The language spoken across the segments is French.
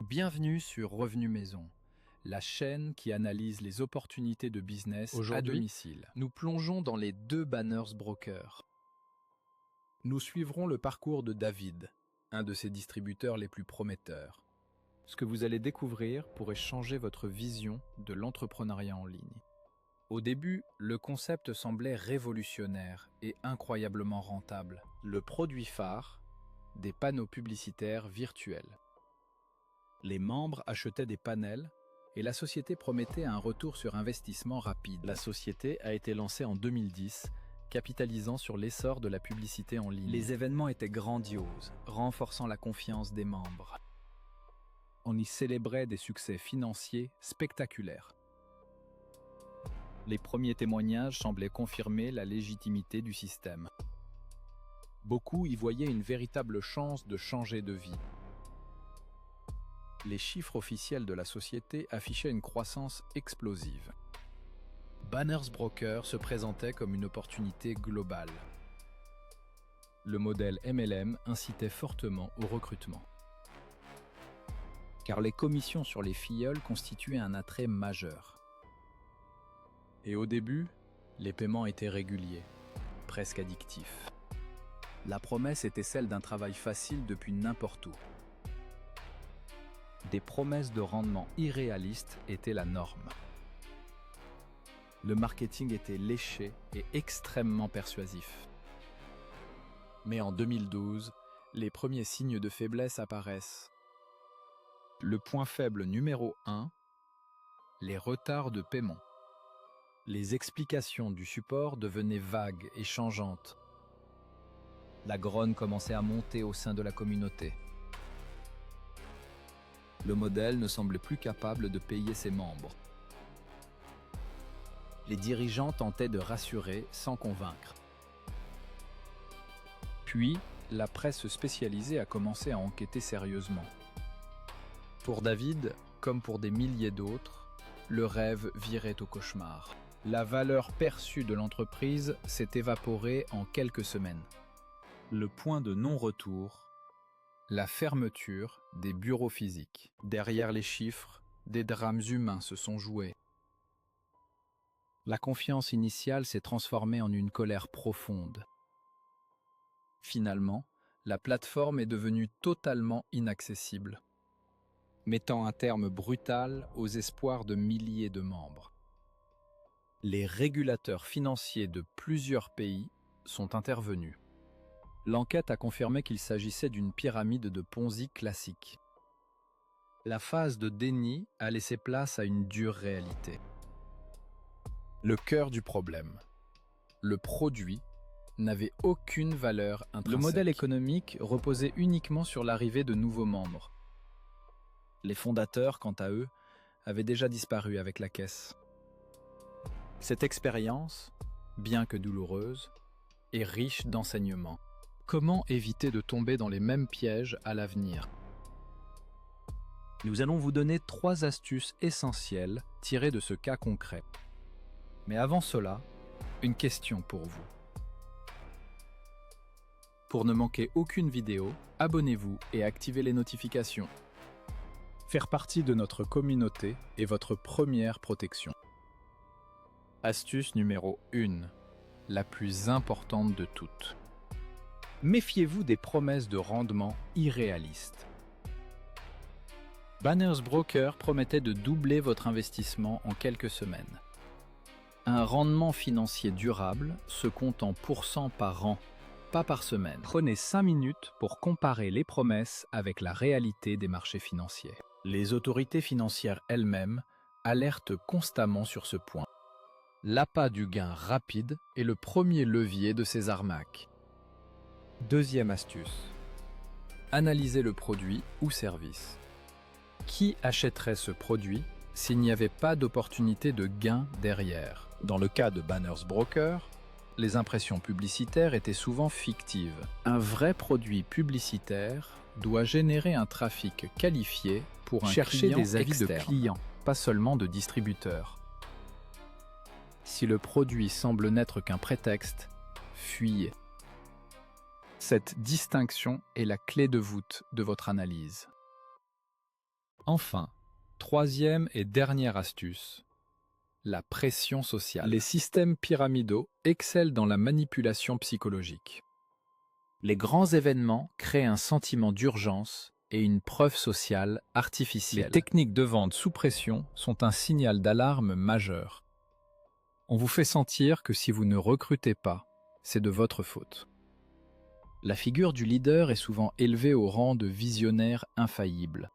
Bienvenue sur Revenu Maison, la chaîne qui analyse les opportunités de business à Aujourd'hui, domicile. nous plongeons dans les deux Banners Brokers. Nous suivrons le parcours de David, un de ses distributeurs les plus prometteurs. Ce que vous allez découvrir pourrait changer votre vision de l'entrepreneuriat en ligne. Au début, le concept semblait révolutionnaire et incroyablement rentable. Le produit phare, des panneaux publicitaires virtuels. Les membres achetaient des panels et la société promettait un retour sur investissement rapide. La société a été lancée en 2010, capitalisant sur l'essor de la publicité en ligne. Les événements étaient grandioses, renforçant la confiance des membres. On y célébrait des succès financiers spectaculaires. Les premiers témoignages semblaient confirmer la légitimité du système. Beaucoup y voyaient une véritable chance de changer de vie. Les chiffres officiels de la société affichaient une croissance explosive. Banners Broker se présentait comme une opportunité globale. Le modèle MLM incitait fortement au recrutement, car les commissions sur les filleuls constituaient un attrait majeur. Et au début, les paiements étaient réguliers, presque addictifs. La promesse était celle d'un travail facile depuis n'importe où. Des promesses de rendement irréalistes étaient la norme. Le marketing était léché et extrêmement persuasif. Mais en 2012, les premiers signes de faiblesse apparaissent. Le point faible numéro 1, les retards de paiement. Les explications du support devenaient vagues et changeantes. La grogne commençait à monter au sein de la communauté. Le modèle ne semblait plus capable de payer ses membres. Les dirigeants tentaient de rassurer sans convaincre. Puis, la presse spécialisée a commencé à enquêter sérieusement. Pour David, comme pour des milliers d'autres, le rêve virait au cauchemar. La valeur perçue de l'entreprise s'est évaporée en quelques semaines. Le point de non-retour, la fermeture des bureaux physiques. Derrière les chiffres, des drames humains se sont joués. La confiance initiale s'est transformée en une colère profonde. Finalement, la plateforme est devenue totalement inaccessible, mettant un terme brutal aux espoirs de milliers de membres. Les régulateurs financiers de plusieurs pays sont intervenus. L'enquête a confirmé qu'il s'agissait d'une pyramide de Ponzi classique. La phase de déni a laissé place à une dure réalité. Le cœur du problème. Le produit n'avait aucune valeur intrinsèque. Le modèle économique reposait uniquement sur l'arrivée de nouveaux membres. Les fondateurs, quant à eux, avaient déjà disparu avec la caisse. Cette expérience, bien que douloureuse, est riche d'enseignements. Comment éviter de tomber dans les mêmes pièges à l'avenir? Nous allons vous donner 3 astuces essentielles tirées de ce cas concret. Mais avant cela, une question pour vous. Pour ne manquer aucune vidéo, abonnez-vous et activez les notifications. Faire partie de notre communauté est votre première protection. Astuce numéro 1, la plus importante de toutes. Méfiez-vous des promesses de rendement irréalistes. Banners Broker promettait de doubler votre investissement en quelques semaines. Un rendement financier durable se compte en pourcents par an, pas par semaine. Prenez 5 minutes pour comparer les promesses avec la réalité des marchés financiers. Les autorités financières elles-mêmes alertent constamment sur ce point. L'appât du gain rapide est le premier levier de ces arnaques. Deuxième astuce. Analysez le produit ou service. Qui achèterait ce produit s'il n'y avait pas d'opportunité de gain derrière? Dans le cas de Banners Broker, les impressions publicitaires étaient souvent fictives. Un vrai produit publicitaire doit générer un trafic qualifié pour chercher des avis de clients, pas seulement de distributeurs. Si le produit semble n'être qu'un prétexte, fuyez. Cette distinction est la clé de voûte de votre analyse. Enfin, troisième et dernière astuce, la pression sociale. Les systèmes pyramidaux excellent dans la manipulation psychologique. Les grands événements créent un sentiment d'urgence et une preuve sociale artificielle. Les techniques de vente sous pression sont un signal d'alarme majeur. On vous fait sentir que si vous ne recrutez pas, c'est de votre faute. La figure du leader est souvent élevée au rang de visionnaire infaillible.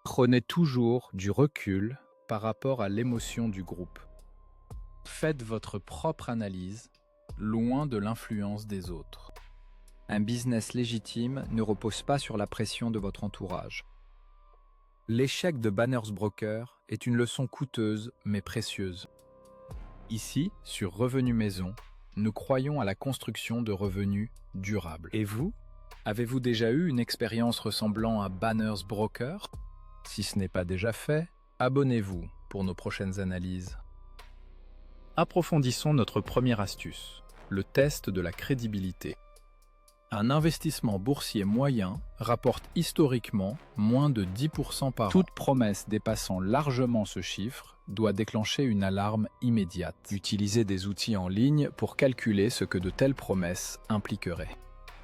Prenez toujours du recul par rapport à l'émotion du groupe. Faites votre propre analyse, loin de l'influence des autres. Un business légitime ne repose pas sur la pression de votre entourage. L'échec de Banners Broker est une leçon coûteuse mais précieuse. Ici, sur Revenu Maison, nous croyons à la construction de revenus durables. Et vous, avez-vous déjà eu une expérience ressemblant à Banners Broker? Si ce n'est pas déjà fait, abonnez-vous pour nos prochaines analyses. Approfondissons notre première astuce, le test de la crédibilité. Un investissement boursier moyen rapporte historiquement moins de 10% par an. Toute promesse dépassant largement ce chiffre doit déclencher une alarme immédiate. Utilisez des outils en ligne pour calculer ce que de telles promesses impliqueraient.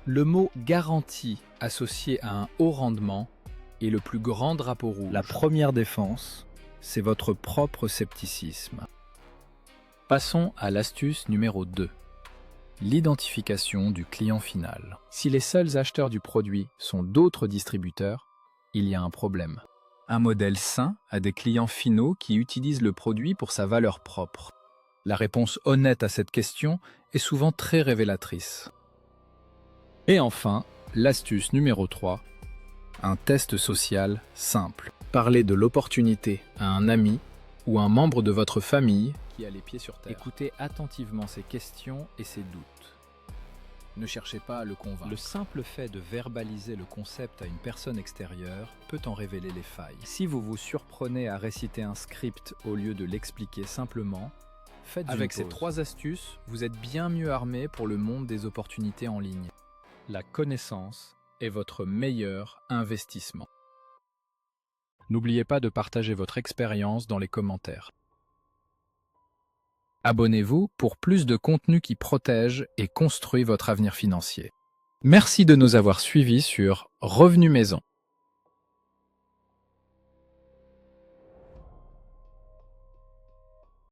Le mot « garantie » associé à un haut rendement est le plus grand drapeau rouge. La première défense, c'est votre propre scepticisme. Passons à l'astuce numéro 2. L'identification du client final. Si les seuls acheteurs du produit sont d'autres distributeurs, il y a un problème. Un modèle sain a des clients finaux qui utilisent le produit pour sa valeur propre. La réponse honnête à cette question est souvent très révélatrice. Et enfin, l'astuce numéro 3, un test social simple. Parlez de l'opportunité à un ami ou un membre de votre famille qui a les pieds sur terre. Écoutez attentivement ses questions et ses doutes. Ne cherchez pas à le convaincre. Le simple fait de verbaliser le concept à une personne extérieure peut en révéler les failles. Si vous vous surprenez à réciter un script au lieu de l'expliquer simplement, faites une pause. Avec ces 3 astuces, vous êtes bien mieux armé pour le monde des opportunités en ligne. La connaissance est votre meilleur investissement. N'oubliez pas de partager votre expérience dans les commentaires. Abonnez-vous pour plus de contenu qui protège et construit votre avenir financier. Merci de nous avoir suivis sur Revenu Maison.